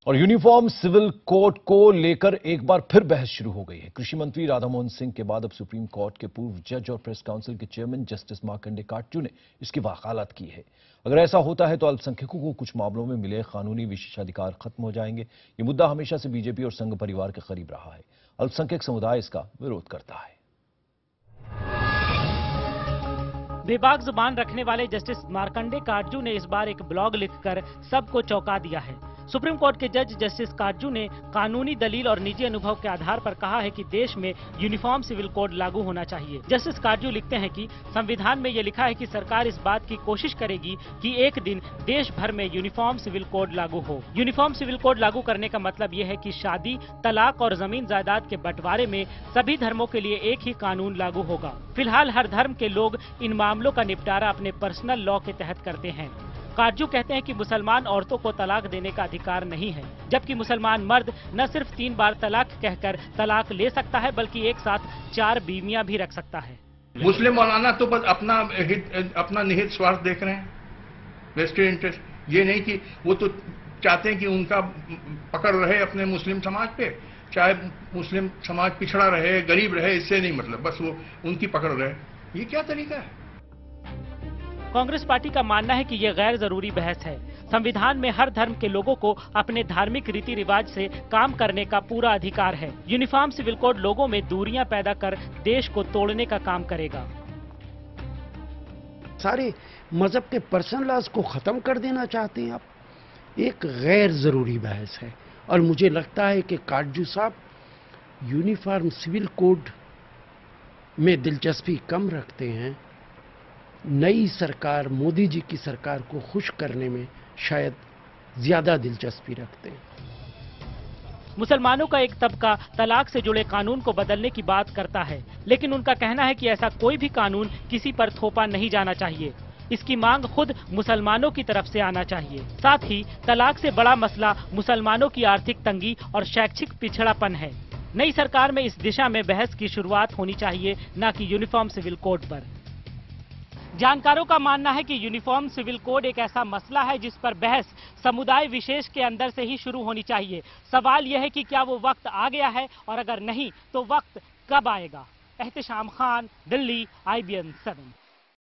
और uniform civil code को लेकर एक बार फिर बहस शुरू हो गई है। कृषि मंत्री राधामोहन सिंह के बाद अब सुप्रीम कोर्ट के पूर्व जज और प्रेस काउंसिल के चेयरमैन जस्टिस मार्कंडे काटजू ने इसकी वकालत की है। अगर ऐसा होता है तो अल्पसंख्यकों को कुछ मामलों में मिले कानूनी विशेषाधिकार खत्म हो जाएंगे। ये मुद्दा हमेशा से बीजेपी और संघ परिवार के करीब रहा है। अल्पसंख्यक समुदाय इसका विरोध करता है। बेबाक जुबान रखने वाले जस्टिस मार्कंडे काटजू ने इस बार एक ब्लॉग लिखकर सबको चौंका दिया है। सुप्रीम कोर्ट के जज जस्टिस काटजू ने कानूनी दलील और निजी अनुभव के आधार पर कहा है कि देश में यूनिफॉर्म सिविल कोड लागू होना चाहिए। जस्टिस काटजू लिखते हैं कि संविधान में ये लिखा है कि सरकार इस बात की कोशिश करेगी कि एक दिन देश भर में यूनिफॉर्म सिविल कोड लागू हो। यूनिफॉर्म सिविल कोड लागू करने का मतलब ये है कि शादी, तलाक और जमीन जायदाद के बंटवारे में सभी धर्मों के लिए एक ही कानून लागू होगा। फिलहाल हर धर्म के लोग इन मामलों का निपटारा अपने पर्सनल लॉ के तहत करते हैं। काटजू कहते हैं कि मुसलमान औरतों को तलाक देने का अधिकार नहीं है, जबकि मुसलमान मर्द न सिर्फ 3 बार तलाक कहकर तलाक ले सकता है बल्कि एक साथ 4 बीवियां भी रख सकता है। मुस्लिम मौलाना तो बस अपना निहित स्वार्थ देख रहे हैं, वेस्टेड इंटरेस्ट। ये नहीं कि वो तो चाहते हैं कि उनका पकड़ रहे अपने मुस्लिम समाज पे, चाहे मुस्लिम समाज पिछड़ा रहे, गरीब रहे, इससे नहीं मतलब, बस वो उनकी पकड़ रहे। ये क्या तरीका है? कांग्रेस पार्टी का मानना है कि ये गैर जरूरी बहस है। संविधान में हर धर्म के लोगों को अपने धार्मिक रीति रिवाज से काम करने का पूरा अधिकार है। यूनिफॉर्म सिविल कोड लोगों में दूरियां पैदा कर देश को तोड़ने का काम करेगा। सारे मजहब के पर्सनल लॉज को खत्म कर देना चाहते हैं आप। एक गैर जरूरी बहस है और मुझे लगता है कि काटजू साहब यूनिफॉर्म सिविल कोड में दिलचस्पी कम रखते हैं। नई सरकार, मोदी जी की सरकार को खुश करने में शायद ज्यादा दिलचस्पी रखते हैं। मुसलमानों का एक तबका तलाक से जुड़े कानून को बदलने की बात करता है, लेकिन उनका कहना है कि ऐसा कोई भी कानून किसी पर थोपा नहीं जाना चाहिए। इसकी मांग खुद मुसलमानों की तरफ से आना चाहिए। साथ ही तलाक से बड़ा मसला मुसलमानों की आर्थिक तंगी और शैक्षिक पिछड़ापन है। नई सरकार में इस दिशा में बहस की शुरुआत होनी चाहिए, न कि यूनिफॉर्म सिविल कोड पर। जानकारों का मानना है कि यूनिफॉर्म सिविल कोड एक ऐसा मसला है जिस पर बहस समुदाय विशेष के अंदर से ही शुरू होनी चाहिए। सवाल यह है कि क्या वो वक्त आ गया है, और अगर नहीं तो वक्त कब आएगा। एहतिशाम खान, दिल्ली, IBN 7।